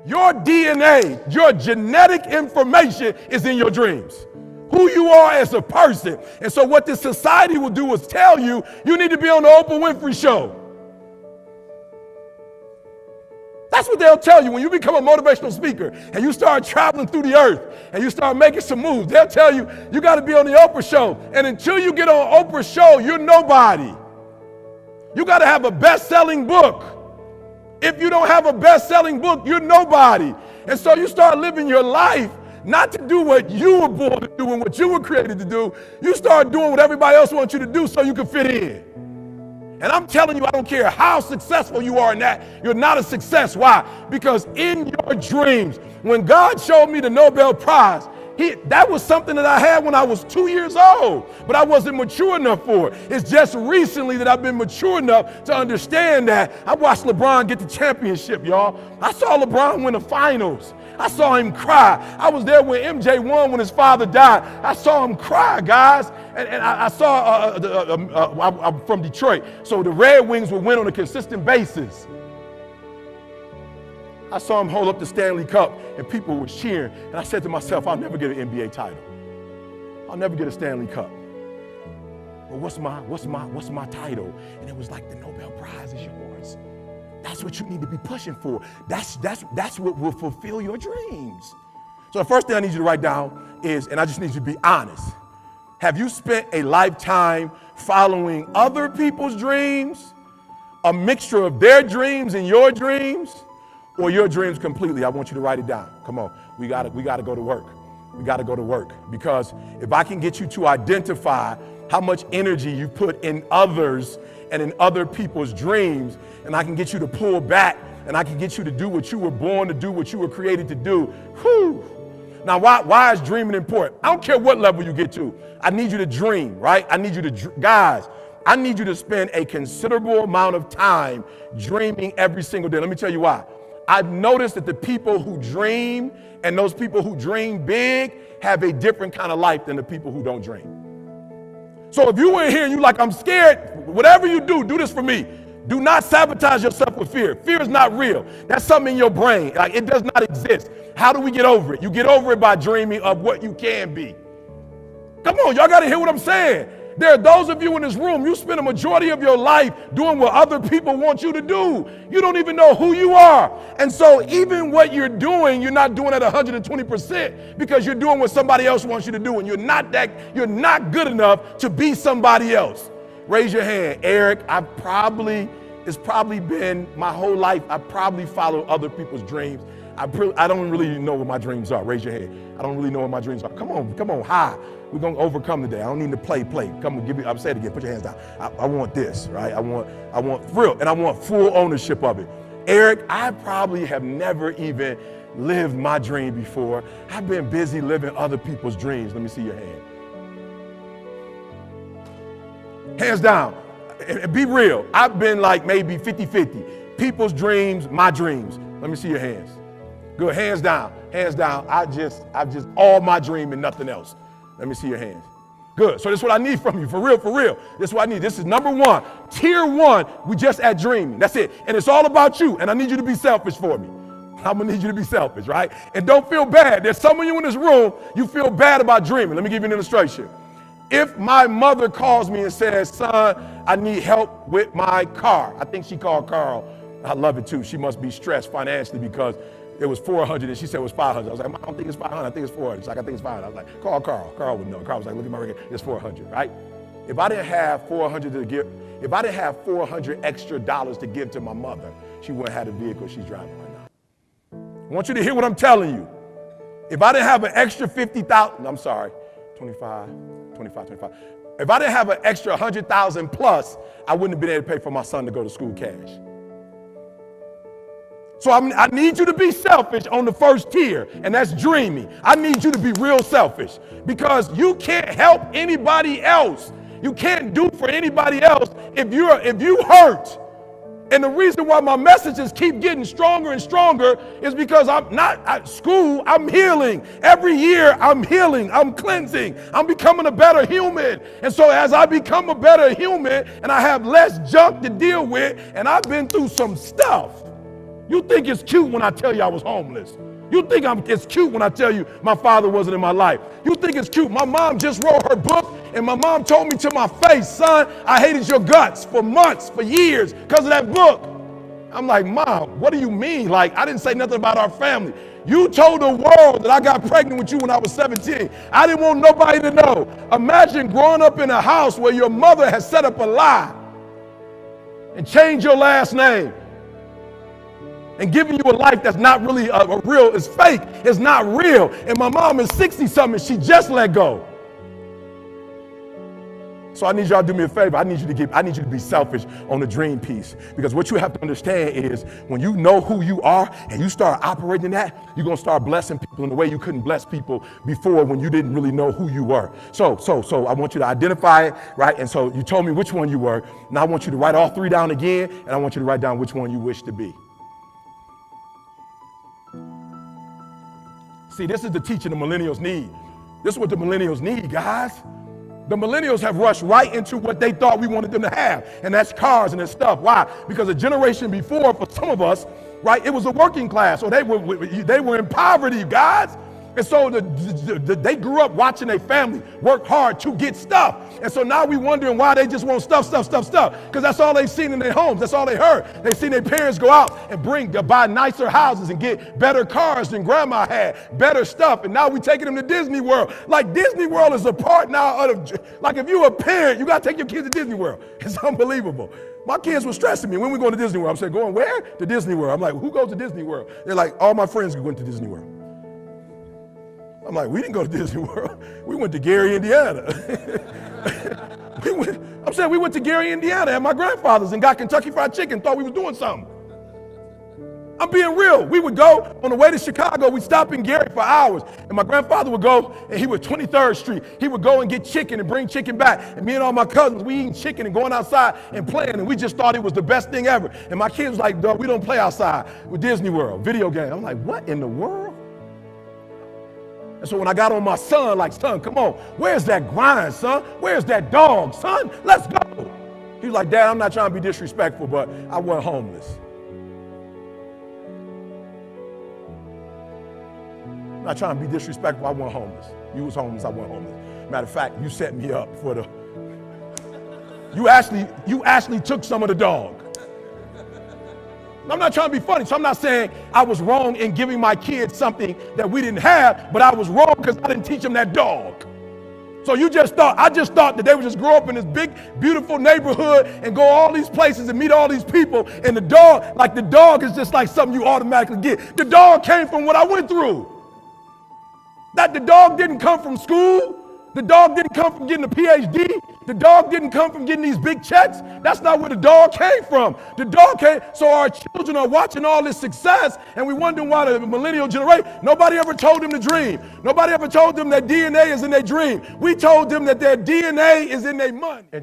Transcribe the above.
Your DNA, your genetic information is in your dreams. Who you are as a person. And so what this society will do is tell you, you need to be on the Oprah Winfrey show. That's what they'll tell you when you become a motivational speaker and you start traveling through the earth and you start making some moves. They'll tell you, you got to be on the Oprah show. And until you get on Oprah's show, you're nobody. You got to have a best-selling book. If you don't have a best-selling book, you're nobody. And so you start living your life not to do what you were born to do and what you were created to do. You start doing what everybody else wants you to do so you can fit in. And I'm telling you, I don't care how successful you are in that, you're not a success. Why? Because in your dreams, when God showed me the Nobel Prize, that was something that I had when I was 2 years old, but I wasn't mature enough for it. It's just recently that I've been mature enough to understand that. I watched LeBron get the championship, y'all. I saw LeBron win the finals. I saw him cry. I was there when MJ won when his father died. I saw him cry, guys. And I saw, I'm from Detroit, so the Red Wings would win on a consistent basis. I saw him hold up the Stanley Cup and people were cheering. And I said to myself, I'll never get an NBA title. I'll never get a Stanley Cup. But what's my title? And it was like, the Nobel Prize is yours. That's what you need to be pushing for. That's what will fulfill your dreams. So the first thing I need you to write down is, and I just need you to be honest. Have you spent a lifetime following other people's dreams? A mixture of their dreams and your dreams? Or your dreams completely? I want you to write it down. Come on, we gotta go to work. We gotta go to work. Because if I can get you to identify how much energy you put in others and in other people's dreams, and I can get you to pull back, and I can get you to do what you were born to do, what you were created to do. Whew. Now, why is dreaming important? I don't care what level you get to. I need you to dream, right? I need you to, guys, I need you to spend a considerable amount of time dreaming every single day. Let me tell you why. I've noticed that the people who dream and those people who dream big have a different kind of life than the people who don't dream. So if you were here and you're like, I'm scared, whatever you do this for me. Do not sabotage yourself with fear. Fear is not real. That's something in your brain. Like, it does not exist. How do we get over it? You get over it by dreaming of what you can be. Come on, y'all got to hear what I'm saying. There are those of you in this room, you spend a majority of your life doing what other people want you to do. You don't even know who you are. And so even what you're doing, you're not doing at 120% because you're doing what somebody else wants you to do. And you're not good enough to be somebody else. Raise your hand. Eric, it's probably been my whole life, I probably follow other people's dreams. I don't really know what my dreams are. Raise your hand. I don't really know what my dreams are. Come on, high. We're going to overcome today. I don't need to play. Come on, I'll say it again. Put your hands down. I want this, right? I want thrill, and I want full ownership of it. Eric, I probably have never even lived my dream before. I've been busy living other people's dreams. Let me see your hand. Hands down. And be real. I've been like maybe 50-50. People's dreams, my dreams. Let me see your hands. Good, hands down. I've just all my dream and nothing else. Let me see your hands. Good, so this is what I need from you, for real. This is what I need. This is number one. Tier one, we just at dreaming. That's it. And it's all about you, and I need you to be selfish for me. I'm gonna need you to be selfish, right? And don't feel bad. There's some of you in this room, you feel bad about dreaming. Let me give you an illustration. If my mother calls me and says, son, I need help with my car. I think she called Carl. I love it too. She must be stressed financially because it was 400 and she said it was 500. I was like, I don't think it's 500. I think it's 400. She's like, I think it's 500. I was like, call Carl. Carl would know. Carl was like, look at my record. It's 400, right? If I didn't have 400 to give, if I didn't have 400 extra dollars to give to my mother, she wouldn't have the vehicle she's driving right now. I want you to hear what I'm telling you. If I didn't have an extra 50,000, I'm sorry, 25. If I didn't have an extra 100,000 plus, I wouldn't have been able to pay for my son to go to school cash. So I need you to be selfish on the first tier, and that's dreaming. I need you to be real selfish because you can't help anybody else. You can't do for anybody else if you hurt. And the reason why my messages keep getting stronger and stronger is because I'm not at school, I'm healing. Every year I'm healing, I'm cleansing, I'm becoming a better human. And so as I become a better human and I have less junk to deal with, and I've been through some stuff, You think it's cute when I tell you I was homeless. You think it's cute when I tell you my father wasn't in my life. You think it's cute. My mom just wrote her book, and my mom told me to my face, son, I hated your guts for months, for years, because of that book. I'm like, Mom, what do you mean? Like, I didn't say nothing about our family. You told the world that I got pregnant with you when I was 17. I didn't want nobody to know. Imagine growing up in a house where your mother has set up a lie and changed your last name and giving you a life that's not really a real, it's fake, it's not real. And my mom is 60-something, she just let go. So I need y'all to do me a favor. I need you to be selfish on the dream piece. Because what you have to understand is when you know who you are and you start operating that, you're going to start blessing people in a way you couldn't bless people before when you didn't really know who you were. So I want you to identify it, right? And so you told me which one you were. Now I want you to write all three down again, and I want you to write down which one you wish to be. See, this is the teaching the millennials need. This is what the millennials need, guys. The millennials have rushed right into what they thought we wanted them to have, and that's cars and that stuff. Why? Because a generation before, for some of us, right, it was a working class, or they were in poverty, guys. And so they grew up watching their family work hard to get stuff. And so now we wondering why they just want stuff. Because that's all they've seen in their homes. That's all they heard. They've seen their parents go out and buy nicer houses and get better cars than grandma had, better stuff. And now we taking them to Disney World. Like Disney World is a part now of, like if you're a parent, you got to take your kids to Disney World. It's unbelievable. My kids were stressing me. When we going to Disney World? I'm saying, going where? To Disney World. I'm like, who goes to Disney World? They're like, all my friends went to Disney World. I'm like, we didn't go to Disney World. We went to Gary, Indiana. we went to Gary, Indiana at my grandfather's and got Kentucky Fried Chicken, thought we was doing something. I'm being real. We would go on the way to Chicago. We'd stop in Gary for hours. And my grandfather would go, and he was 23rd Street. He would go and get chicken and bring chicken back. And me and all my cousins, we eating chicken and going outside and playing. And we just thought it was the best thing ever. And my kids was like, dog, we don't play outside with Disney World, video game. I'm like, what in the world? And so when I got on my son, like, son, come on, where's that grind, son? Where's that dog, son? Let's go. He was like, Dad, I'm not trying to be disrespectful, but I wasn't homeless. I'm not trying to be disrespectful, I wasn't homeless. You was homeless, I wasn't homeless. Matter of fact, you set me up for the, you actually took some of the dog. I'm not trying to be funny, so I'm not saying I was wrong in giving my kids something that we didn't have, but I was wrong because I didn't teach them that dog. So I just thought that they would just grow up in this big, beautiful neighborhood and go all these places and meet all these people, and the dog is just like something you automatically get. The dog came from what I went through. That the dog didn't come from school. The dog didn't come from getting a PhD. The dog didn't come from getting these big checks. That's not where the dog came from. The dog came, so our children are watching all this success, and we wondering why the millennial generation, nobody ever told them to dream. Nobody ever told them that DNA is in their dream. We told them that their DNA is in their money.